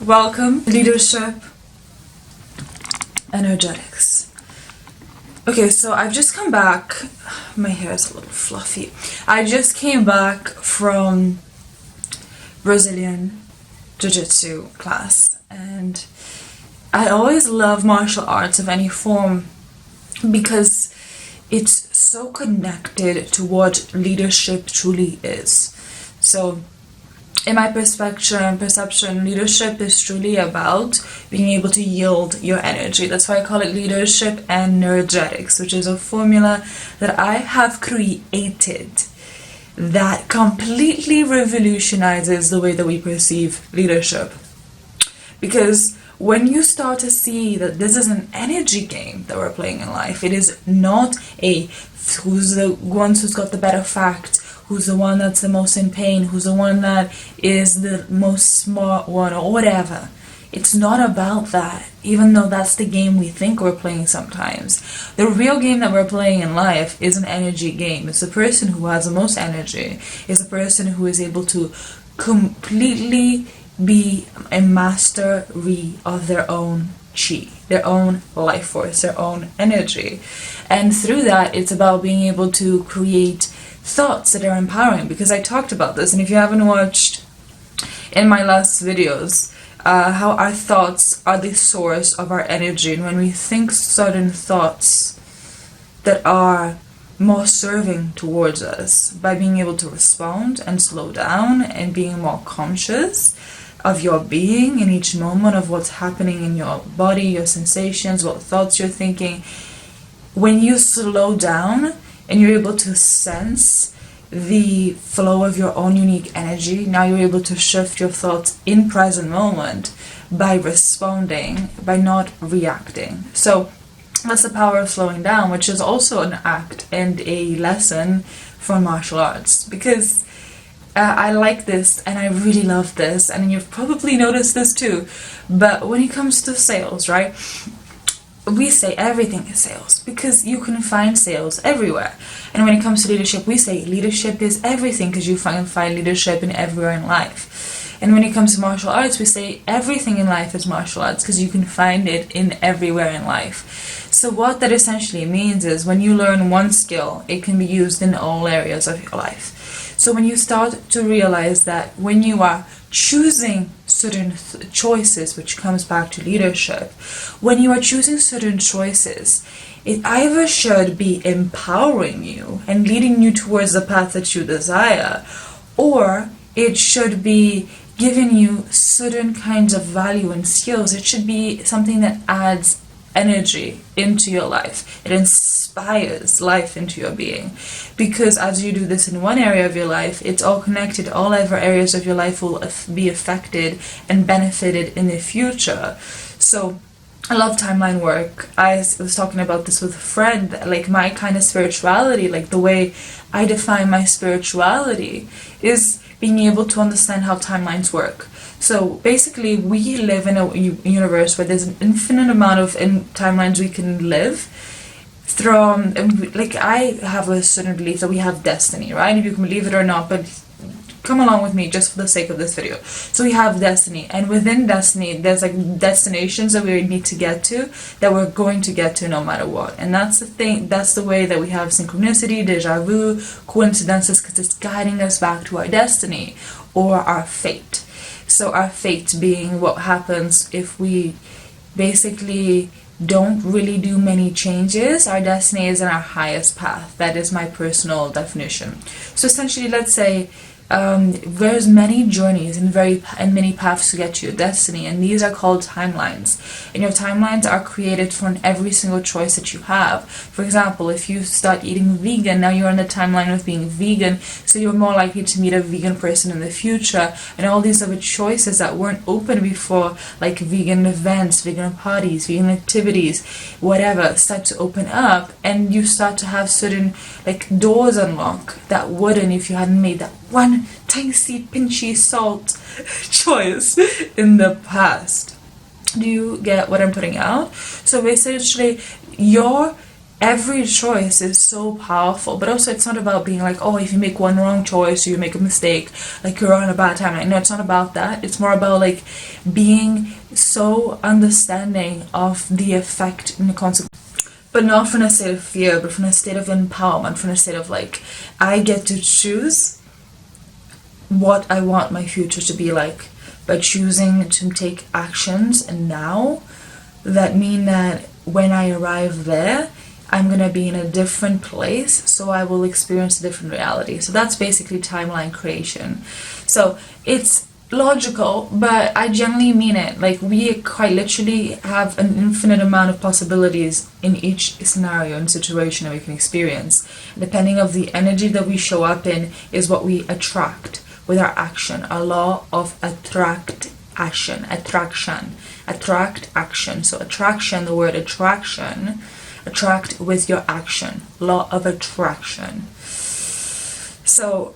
Welcome, leadership, energetics. Okay, so I've just come back. My hair is a little fluffy. I just came back from Brazilian Jiu-Jitsu class, and I always love martial arts of any form because it's so connected to what leadership truly is. So in my perception, leadership is truly about being able to yield your energy. That's why I call it leadership energetics, which is a formula that I have created that completely revolutionizes the way that we perceive leadership. Because when you start to see that this is an energy game that we're playing in life, it is not a who's the one who's got the better facts, who's the one that's the most in pain, who's the one that is the most smart one, or whatever. It's not about that, even though that's the game we think we're playing sometimes. The real game that we're playing in life is an energy game. It's the person who has the most energy, is the person who is able to completely be a mastery of their own chi, their own life force, their own energy. And through that, it's about being able to create thoughts that are empowering, because I talked about this, and if you haven't watched in my last videos, how our thoughts are the source of our energy, and when we think certain thoughts that are more serving towards us, by being able to respond and slow down and being more conscious of your being in each moment, of what's happening in your body, your sensations, what thoughts you're thinking, when you slow down and you're able to sense the flow of your own unique energy, now you're able to shift your thoughts in present moment by responding, by not reacting. So that's the power of slowing down, which is also an act and a lesson for martial arts, because I like this and I really love this, and you've probably noticed this too. But when it comes to sales, right, we say everything is sales because you can find sales everywhere. And when it comes to leadership, we say leadership is everything because you find leadership in everywhere in life. And when it comes to martial arts, we say everything in life is martial arts because you can find it in everywhere in life. So what that essentially means is when you learn one skill, it can be used in all areas of your life. So when you start to realize that when you are choosing certain choices, which comes back to leadership, when you are choosing certain choices, it either should be empowering you and leading you towards the path that you desire, or it should be giving you certain kinds of value and skills. It should be something that adds energy into your life. It inspires life into your being, because as you do this in one area of your life, it's all connected. All other areas of your life will be affected and benefited in the future. So I love timeline work. I was talking about this with a friend, like my kind of spirituality, like the way I define my spirituality is being able to understand how timelines work. So basically, we live in a universe where there's an infinite amount of timelines we can live through. Like I have a certain belief that we have destiny, right? If you can believe it or not, but come along with me just for the sake of this video. So we have destiny, and within destiny, there's like destinations that we need to get to, that we're going to get to no matter what. And that's the thing. That's the way that we have synchronicity, déjà vu, coincidences, because it's guiding us back to our destiny or our fate. So our fate being what happens if we basically don't really do many changes. Our destiny is in our highest path. That is my personal definition. So essentially, let's say there's many journeys and many paths to get to your destiny, and these are called timelines. And your timelines are created from every single choice that you have. For example, if you start eating vegan, now you're on the timeline of being vegan, so you're more likely to meet a vegan person in the future, and all these other choices that weren't open before, like vegan events, vegan parties, vegan activities, whatever, start to open up, and you start to have certain like doors unlock that wouldn't if you hadn't made that one tasty pinchy salt choice in the past. Do you get what I'm putting out? So essentially, your every choice is so powerful. But also, it's not about being like, oh, if you make one wrong choice, you make a mistake, like you're on a bad time. Like, no, it's not about that. It's more about like being so understanding of the effect and the consequence, but not from a state of fear, but from a state of empowerment, from a state of like, I get to choose what I want my future to be like by choosing to take actions and now that mean that when I arrive there, I'm gonna be in a different place, so I will experience a different reality. So that's basically timeline creation. So it's logical, but I genuinely mean it. Like, we quite literally have an infinite amount of possibilities in each scenario and situation that we can experience. Depending of the energy that we show up in is what we attract with our action. A law of attract action. Attract action. So attraction, the word attraction, attract with your action. Law of attraction. So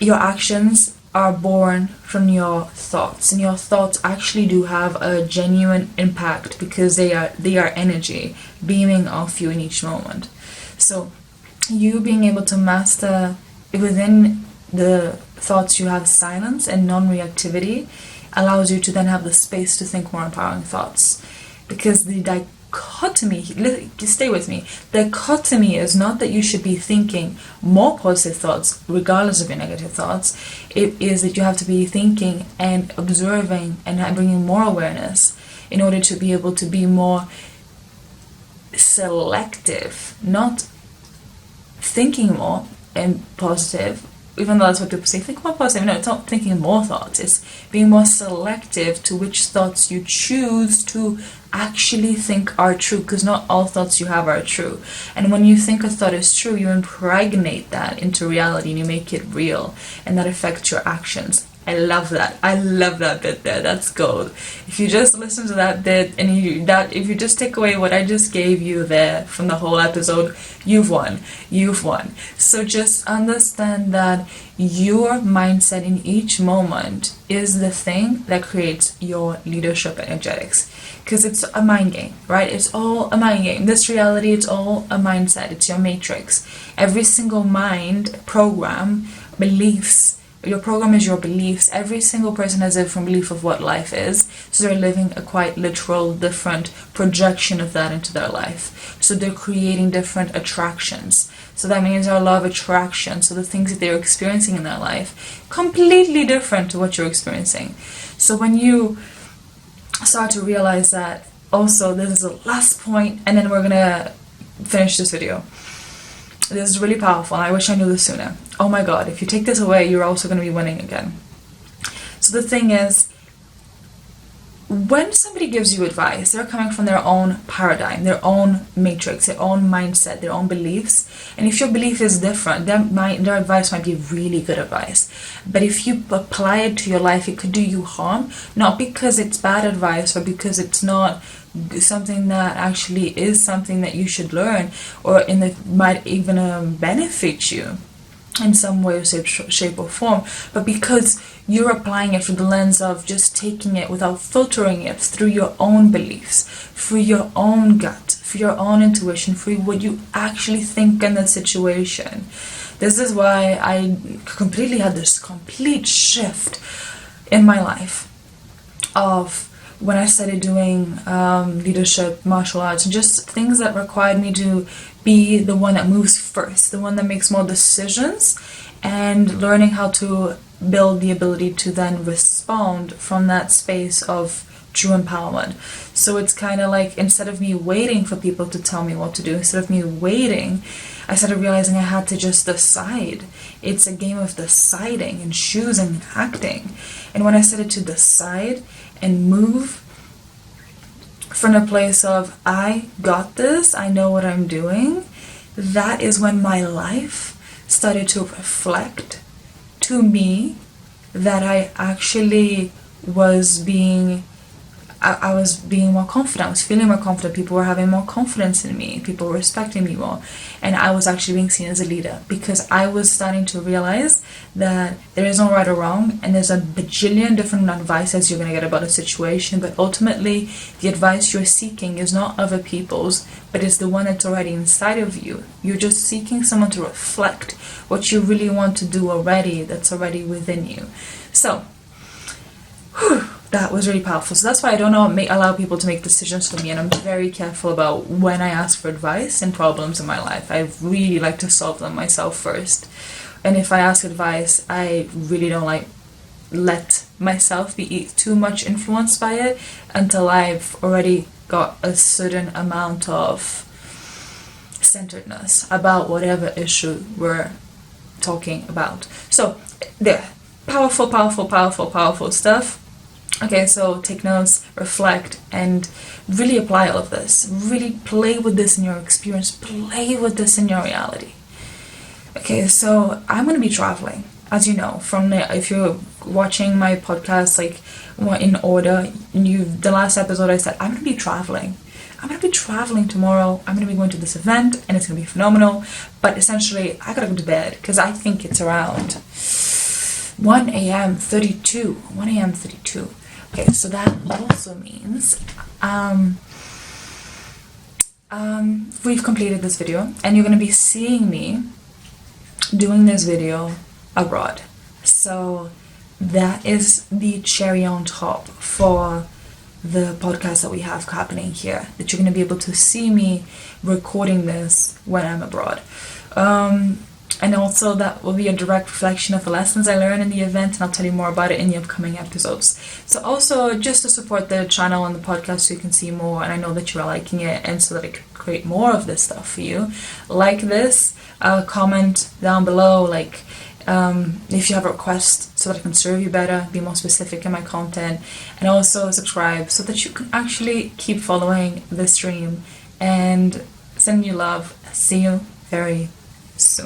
your actions are born from your thoughts, and your thoughts actually do have a genuine impact because they are energy beaming off you in each moment. So you being able to master within the thoughts you have silence and non-reactivity allows you to then have the space to think more empowering thoughts, because the dichotomy, stay with me, dichotomy is not that you should be thinking more positive thoughts regardless of your negative thoughts. It is that you have to be thinking and observing and bringing more awareness in order to be able to be more selective, not thinking more and positive, even though that's what people say, think more positive. No, it's not thinking more thoughts, it's being more selective to which thoughts you choose to actually think are true, because not all thoughts you have are true. And when you think a thought is true, you impregnate that into reality and you make it real, and that affects your actions. I love that. I love that bit there. That's gold. If you just listen to that bit and if you just take away what I just gave you there from the whole episode, you've won. You've won. So just understand that your mindset in each moment is the thing that creates your leadership energetics. Because it's a mind game, right? It's all a mind game. This reality, it's all a mindset. It's your matrix. Every single mind program, beliefs, your program is your beliefs. Every single person has a different belief of what life is. So they're living a quite literal, different projection of that into their life. So they're creating different attractions. So that means our law of attraction. So the things that they're experiencing in their life, completely different to what you're experiencing. So when you start to realize that, also, this is the last point, and then we're gonna finish this video. This is really powerful, and I wish I knew this sooner. Oh my god, if you take this away, you're also going to be winning again. So the thing is, when somebody gives you advice, they're coming from their own paradigm, their own matrix, their own mindset, their own beliefs. And if your belief is different, their advice might be really good advice. But if you apply it to your life, it could do you harm, not because it's bad advice or because it's not something that actually is something that you should learn, or might even benefit you in some way or shape or form, but because you're applying it through the lens of just taking it without filtering it through your own beliefs, through your own gut, through your own intuition, through what you actually think in that situation. This is why I completely had this complete shift in my life of when I started doing leadership, martial arts, and just things that required me to be the one that moves first, the one that makes more decisions, and learning how to build the ability to then respond from that space of true empowerment. So it's kind of like, instead of me waiting for people to tell me what to do, instead of me waiting, I started realizing I had to just decide. It's a game of deciding and choosing and acting. And when I started to decide and move from a place of, I got this, I know what I'm doing, that is when my life started to reflect to me that I actually was being I was being more confident. I was feeling more confident. People were having more confidence in me. People were respecting me more. And I was actually being seen as a leader, because I was starting to realize that there is no right or wrong, and there's a bajillion different advices you're going to get about a situation, but ultimately the advice you're seeking is not other people's, but it's the one that's already inside of you. You're just seeking someone to reflect what you really want to do already, that's already within you. So, that was really powerful. So that's why I don't allow people to make decisions for me, and I'm very careful about when I ask for advice and problems in my life. I really like to solve them myself first. And if I ask advice, I really don't let myself be too much influenced by it until I've already got a certain amount of centeredness about whatever issue we're talking about. So there, powerful stuff. Okay, so take notes, reflect, and really apply all of this. Really play with this in your experience. Play with this in your reality. Okay, so I'm going to be traveling, as you know, if you're watching my podcast in order, the last episode I said I'm going to be traveling. I'm going to be traveling tomorrow. I'm going to be going to this event, and it's going to be phenomenal. But essentially, I got to go to bed, because I think it's around 1 a.m. 32. Okay, so that also means we've completed this video, and you're going to be seeing me doing this video abroad. So that is the cherry on top for the podcast that we have happening here, that you're going to be able to see me recording this when I'm abroad. And also that will be a direct reflection of the lessons I learned in the event, and I'll tell you more about it in the upcoming episodes. So also, just to support the channel and the podcast so you can see more, and I know that you are liking it, and so that I can create more of this stuff for you, like this, comment down below, if you have a request, so that I can serve you better, be more specific in my content, and also subscribe so that you can actually keep following the stream, and send you love. See you very soon.